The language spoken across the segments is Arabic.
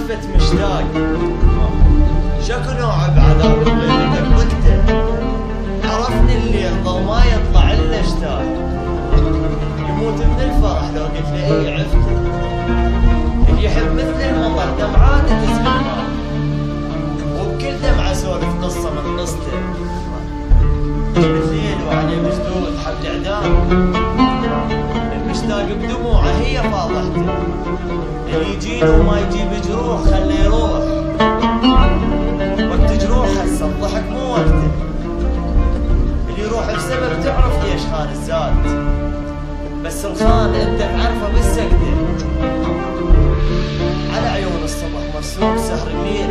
سالفة مشتاق شكو نوع بعذاب غيرك وقته عرفني الليل ضو ما يطلع الا اشتاق يموت من الفرح لو قلت له اي عفته اللي يحب مثل المطر دمعاته تسبق ماء وبكل دمعة سولف قصة من قصته جيب الليل وعليه مشدود حبل اعدام المشتاق بدموعه هي فاضحته اللي يجينا وما يجيب جروح خليه يروح وقت جروحه هسه الضحك مو وقته اللي يروح بسبب تعرف ليش خان الزاد بس الخان انت تعرفه بالسكته على عيون الصبح مرسوم سهر الليل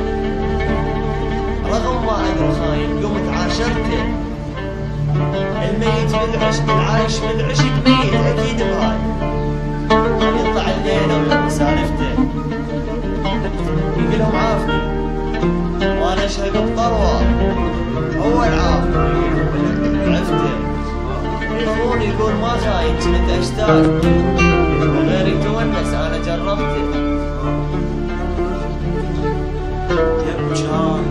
رغم ما ادري خاين قمت عاشرته الميت بالعشق العايش بالعشق ميت اكيد بهاي يطلع الليله ويوم سالفته يقولهم عافني وانا اشهد بطروه هو العافني عفته يخون يقول ما خاين كنت اشتاق غير يتونس انا جربته يبجان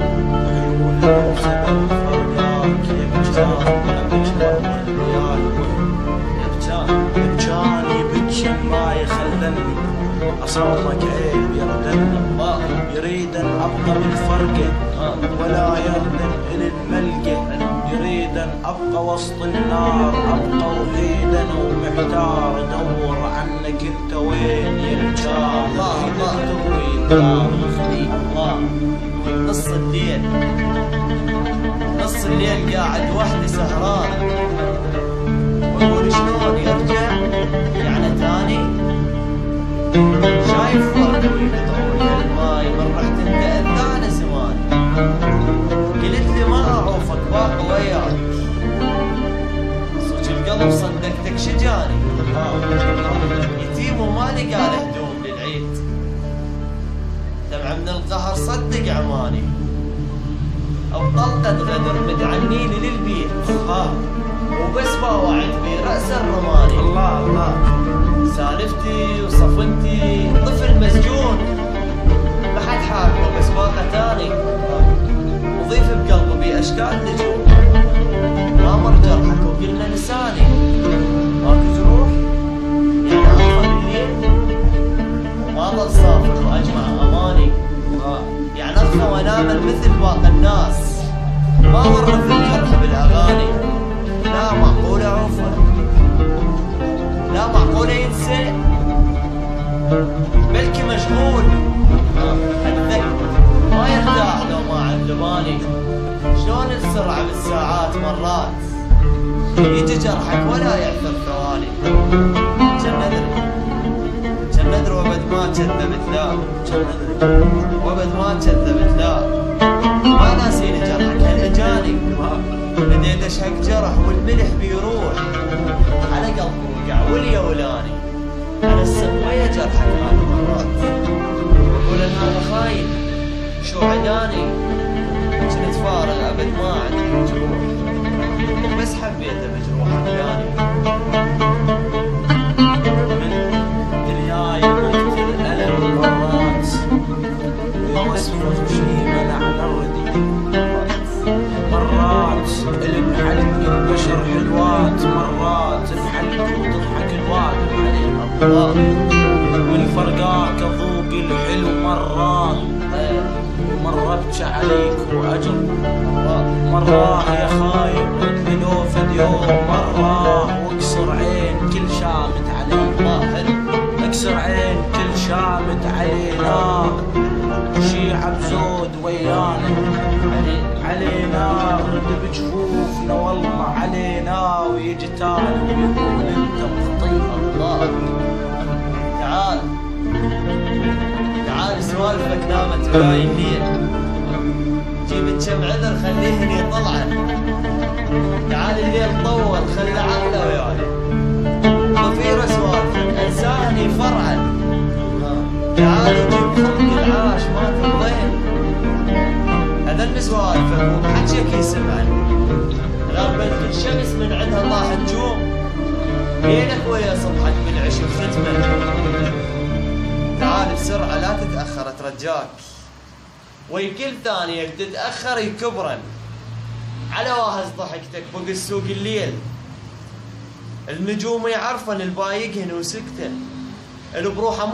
عيون سبب فرقاك يبجان يبكي ما يخلني أصومك عيب يردني يريد أن أبقى بالفرقة ولا يردن إلى الملقى يريد أن أبقى وسط النار أبقى وحيدا ومحتار أدور عنك أنت وين يبجان الله نص الليل نص الليل قاعد وحدي سهران واقول شلون يرجع يعني تاني شايف ورده ويقطعون الماي من رحت انت اذان زمان قلت لي ما اعوفك باقي وياك صوت القلب صدقتك شجاني يتيم وما لقى له هدوم للعيد دمعه من القهر صدق عماني بطلقة غدر متعنيني للبيت وبس بوعد بي رأس الرماني الله سالفتي وصفنتي طفل مسجون ما حد حاكمه بس باقة تاني وضيف بقلبه بأشكال نجوم ما مر جرحك وقلنا لساني ماكو جروح يعني أطفى بالليل وما ظل صافر وأجمع أماني يعني أطفى وأنامل مثل باقي الناس ما ورث الجرح بالأغاني لا معقول أعوفه لا معقول ينسى بلكي مشغول الذكر ما يرتاح لو ما عنده بالي شلون السرعة بالساعات مرات يجي جرحك ولا يعثر ثواني كان ندري وبد ما كذبت لا وبد ما كذبت لا ما ناسيني جرحك هالاجاني بديت اشهق جرح والملح بيروح على قلبي وقع وليا ولاني على السم ويا جرحك هذا مرات واقول ان هذا خاين شو عداني كنت فارغ ابد ما عندي جروح بس حبيته بجروح عياني من دنياي وقت الألم مرات ويوصفه شي منع نردي مرات البحلق البشر حلوات مرات الحلق وتضحك الواد عليها الله والفرقاك اذوق الحلو مرات ومرة ابكي عليك واجر مرة يا خايب ادلو فديوم مرة واكسر عين كل شامت علينا اكسر عين كل شامت علينا شيعة بزود ويانا علينا رد بجفوفنا والله علينا ويجي تاني ويقول انت مخطي الله تعال سوالفك نامت وياي الليل جيب كم عذر خليه هني طلعا تعال الليل طول خلي عقله وياي ضفيره سوالفك انساني فرعا تعال جيب خلق العاش ما ترضين هذا سوالفك وبحجيك يسمعن غربت الشمس من عندها طاح نجوم بينك ويا صبحك بالعش وختمه تعال السرعة لا تتأخر ترجاك، ويكل ثانية تتأخر يكبرن على واهز ضحكتك بق السوق الليل. النجوم يعرفن البايقهن وسكتن، البروحة